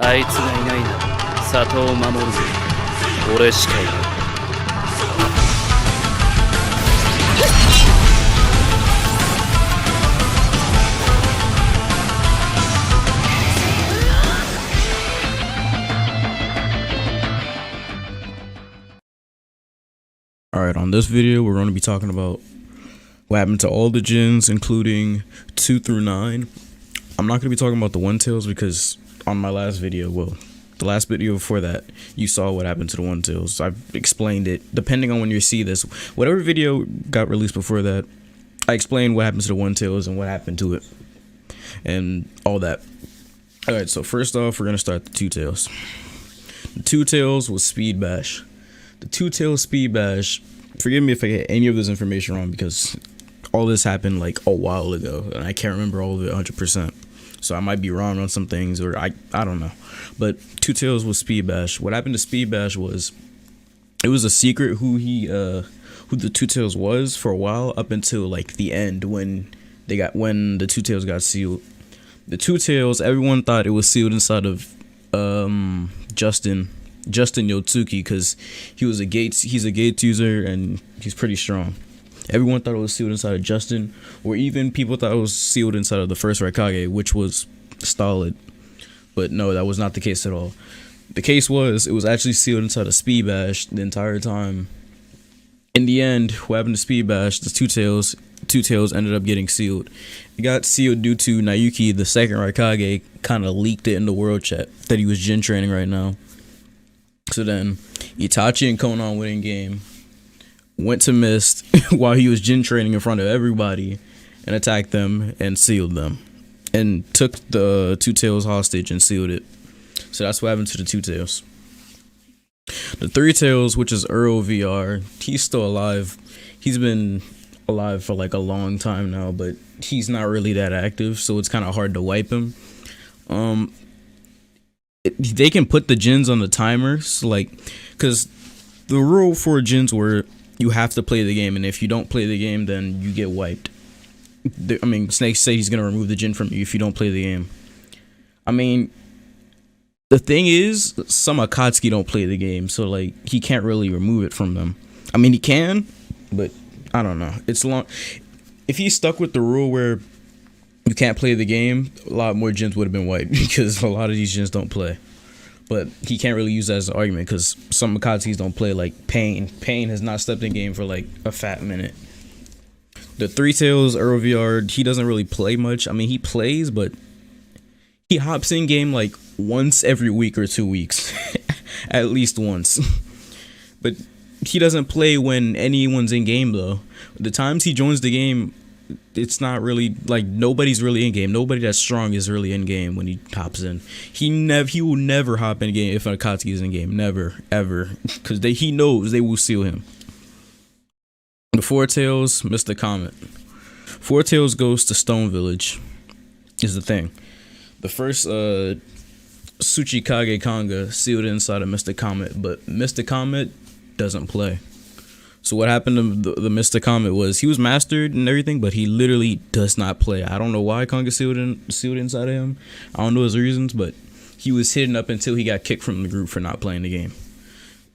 あいつがいないなら里を守るぜ。俺しかいない。Alright, on this video, we're going to be talking about what happened to all the gens, including 2 through 9. I'm not going to be talking about the one tails because on my last video, well, the last video before that, you saw what happened to the one tails. I've explained it. Depending on when you see this, whatever video got released before that, I explained what happened to the one tails and what happened to it and all that. Alright, so first off, we're going to start the two tails. The two tails was Speed Bash. The two tails Speed Bash, forgive me if I get any of this information wrong because all this happened like a while ago and I can't remember all of it 100%. So I might be wrong on some things, or I don't know. But two tails was Speed Bash. What happened to Speed Bash was it was a secret who the two tails was for a while, up until like the end when the two tails got sealed. The two tails, everyone thought it was sealed inside of Justin Yotsuki, because he's a Gates user and he's pretty strong. Everyone thought it was sealed inside of Justin, or even people thought it was sealed inside of the first Raikage, which was solid. But no, that was not the case at all. The case was, it was actually sealed inside of Speed Bash the entire time. In the end, what happened to Speed Bash, the two tails ended up getting sealed. It got sealed due to Naoki, the second Raikage, kind of leaked it in the world chat that he was Jin training right now. So then, Itachi and Konan went in game, went to Mist while he was Jin training in front of everybody, and attacked them and sealed them, and took the two tails hostage and sealed it. So that's what happened to the two tails. The three tails, which is Earl VR, he's still alive. He's been alive for like a long time now, but he's not really that active, so it's kind of hard to wipe him. They can put the gens on the timers, like, because the rule for gens were you have to play the game, and if you don't play the game, then you get wiped. I mean, Snake say he's gonna remove the gen from you if you don't play the game. I mean, the thing is, some Akatsuki don't play the game, so like he can't really remove it from them. I mean, he can, but I don't know. It's long. If he stuck with the rule where you can't play the game, a lot more gens would have been wiped because a lot of these gens don't play. But he can't really use that as an argument because some Akatsukis don't play, like Pain. Pain has not stepped in game for like a fat minute. The three tails Earl VR, he doesn't really play much. I mean, he plays, but he hops in game like once every week or 2 weeks. At least once. But he doesn't play when anyone's in game though. The times he joins the game, it's not really like nobody's really in game. Nobody that's strong is really in game when he hops in. He will never hop in game if an Akatsuki is in game. Never, ever, because he knows they will seal him. The four tails, Mr. Comet. Four tails goes to Stone Village. Is the thing. The first Tsuchikage Kanga sealed inside of Mr. Comet, but Mr. Comet doesn't play. So what happened to the Mr. Comet was he was mastered and everything, but he literally does not play. I don't know why Kanga sealed inside of him. I don't know his reasons, but he was hidden up until he got kicked from the group for not playing the game.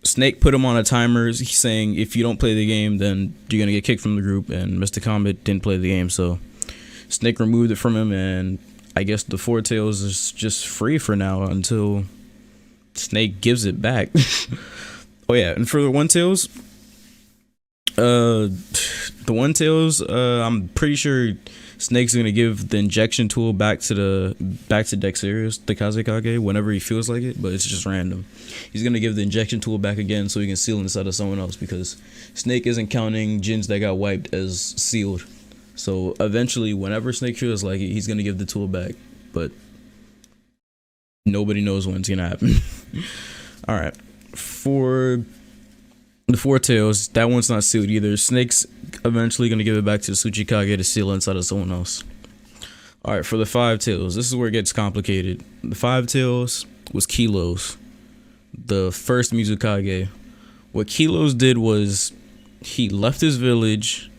Snake put him on a timer. He's saying if you don't play the game, then you're gonna get kicked from the group. And Mr. Comet didn't play the game, so Snake removed it from him, and I guess the four tails is just free for now until Snake gives it back. Oh yeah, and for the one tails. The one tails, I'm pretty sure Snake's gonna give the injection tool back to Dexterous, the Kazekage, whenever he feels like it, but it's just random. He's gonna give the injection tool back again so he can seal inside of someone else, because Snake isn't counting gens that got wiped as sealed. So eventually, whenever Snake feels like it, he's gonna give the tool back, but nobody knows when it's gonna happen. Alright, for the four tails, that one's not sealed either. Snake's eventually gonna give it back to the Tsuchikage to seal inside of someone else. Alright, for the five tails, this is where it gets complicated. The five tails was Kilos, the first Mizukage. What Kilos did was he left his village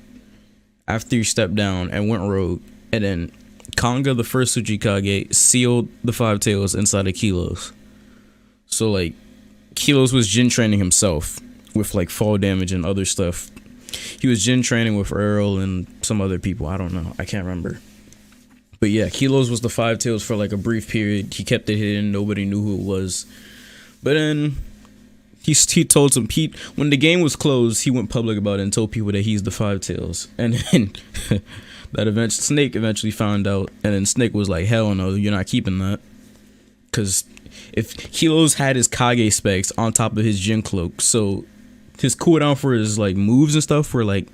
after he stepped down and went rogue, and then Kanga, the first Tsuchikage, sealed the five tails inside of Kilos. So like Kilos was Jin training himself with like fall damage and other stuff. He was Jin training with Earl and some other people. I don't know. I can't remember. But yeah, Kilos was the Five Tails for like a brief period. He kept it hidden. Nobody knew who it was. But then he told some Pete when the game was closed. He went public about it and told people that he's the Five Tails. And then Snake eventually found out. And then Snake was like, "Hell no, you're not keeping that." Because if Kilos had his Kage specs on top of his Jin cloak, so his cooldown for his like moves and stuff were like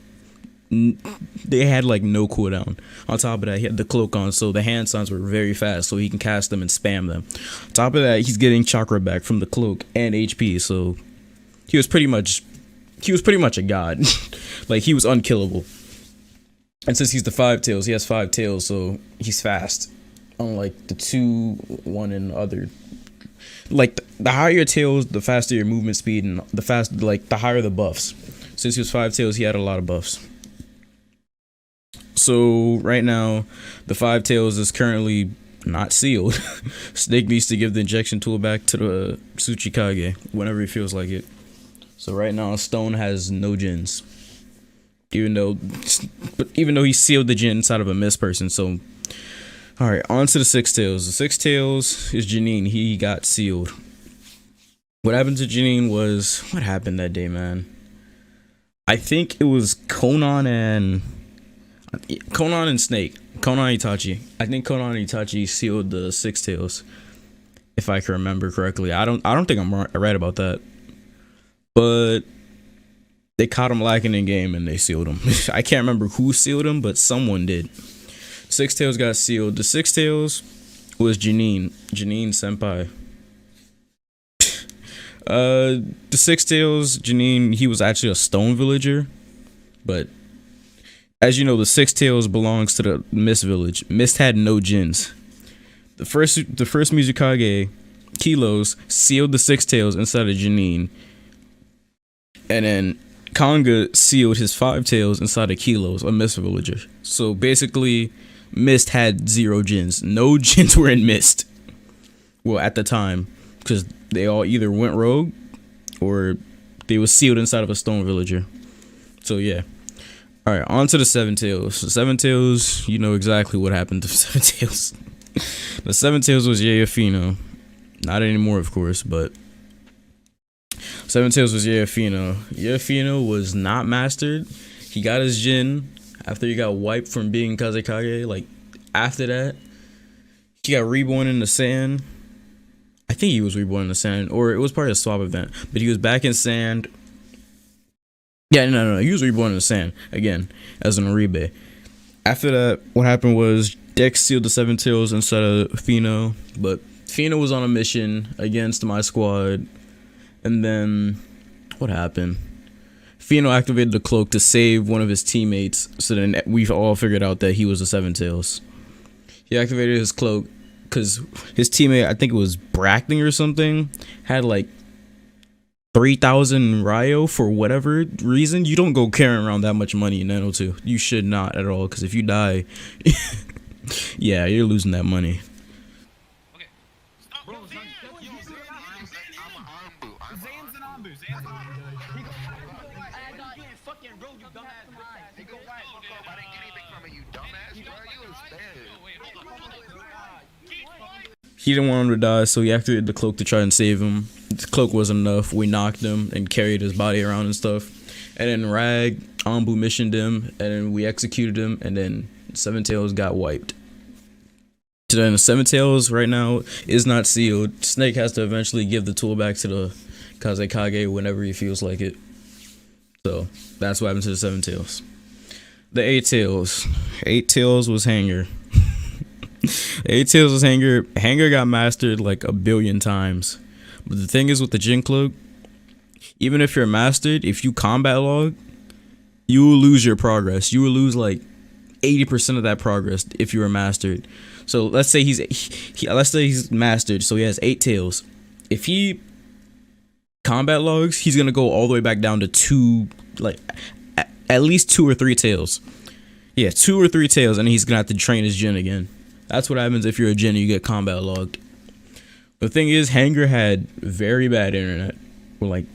they had like no cooldown. On top of that, he had the cloak on, so the hand signs were very fast, so he can cast them and spam them. On top of that, he's getting chakra back from the cloak and HP, so he was pretty much a god. Like he was unkillable. And since he's the Five Tails, he has 5 tails, so he's fast. Unlike the 2, 1, and other. Like the higher your tails, the faster your movement speed, and the higher the buffs. Since he was 5 tails, he had a lot of buffs. So right now, the 5 tails is currently not sealed. Snake needs to give the injection tool back to the Tsuchikage whenever he feels like it. So right now, Stone has no Jins, even though he sealed the Jin inside of a Mist person. So all right, on to the 6 tails. The 6 tails is Janine. He got sealed. What happened to Janine was what happened that day, man. I think it was Conan and Snake. Conan and Itachi. I think Conan and Itachi sealed the 6 tails, if I can remember correctly. I don't think I'm right about that. But they caught him lacking in game and they sealed him. I can't remember who sealed him, but someone did. 6 tails got sealed. The 6 tails was Janine senpai. The 6 tails, Janine, he was actually a stone villager, but as you know, the 6 tails belongs to the Mist village. Mist had no Jins. The first Mizukage, Kilos, sealed the 6 tails inside of Janine, and then Kanga sealed his 5 tails inside of Kilos, a Mist villager. So basically, Mist had 0 Jins. No Jins were in Mist. Well, at the time, because they all either went rogue or they were sealed inside of a stone villager. So yeah. All right, on to the 7 tails. The 7 tails, you know exactly what happened to 7 tails. The 7 tails was Yayafino. Not anymore, of course, but 7 tails was Yayafino. Yayafino was not mastered. He got his Jin after he got wiped from being Kazekage. Like, after that, he got reborn in the sand. I think he was reborn in the sand, or it was part of the swap event, but he was back in sand. Yeah, no, he was reborn in the sand again as an Oribe. After that, what happened was Dex sealed the 7 tails instead of Fino, but Fino was on a mission against my squad, and then what happened? Fino activated the cloak to save one of his teammates, so then we've all figured out that he was the 7 tails. He activated his cloak because his teammate, I think it was Brackling or something, had like 3,000 Ryo for whatever reason. You don't go carrying around that much money in NO2. You should not at all, because if you die, yeah, you're losing that money. He didn't want him to die, so he activated the cloak to try and save him. The cloak wasn't enough. We knocked him and carried his body around and stuff. And then Rag, Anbu missioned him, and then we executed him, and then 7 tails got wiped. So then the 7 tails right now is not sealed. Snake has to eventually give the tool back to the Kazekage whenever he feels like it. So that's what happened to the 7 tails. The 8 tails. 8 tails was Hanger. 8 tails was Hanger. Hanger got mastered like a billion times. But the thing is with the Jin Cloak, even if you're mastered, if you combat log, you will lose your progress. You will lose like 80% of that progress if you were mastered. So let's say he's mastered, so he has 8 tails. If he combat logs, he's gonna go all the way back down to 2, like at least 2 or 3 tails. Yeah, 2 or 3 tails, and he's gonna have to train his Jin again. That's what happens if you're a Jin and you get combat logged. The thing is, Hanger had very bad internet, or like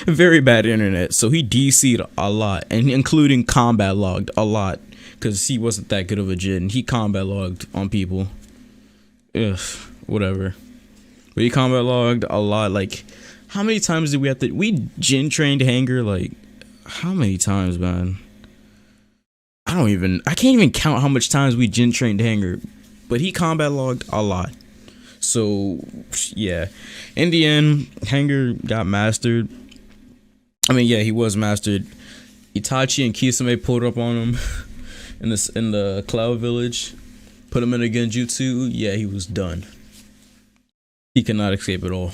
very bad internet, so he DC'd a lot, and including combat logged a lot, because he wasn't that good of a Jin. He combat logged on people. Ugh, whatever. But he combat logged a lot. Like, how many times did we have to? We Jin trained Hanger, like, how many times, man? I can't even count how much times we Jin trained Hanger, but he combat logged a lot. So, yeah. In the end, Hanger got mastered. I mean, yeah, he was mastered. Itachi and Kisame pulled up on him in the Cloud Village, put him in a genjutsu. Yeah, he was done. He cannot escape at all.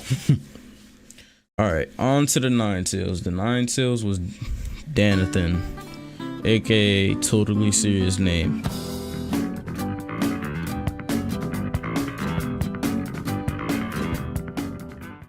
Alright, on to the Nine Tails. The Nine Tails was Danathan, aka Totally Serious Name.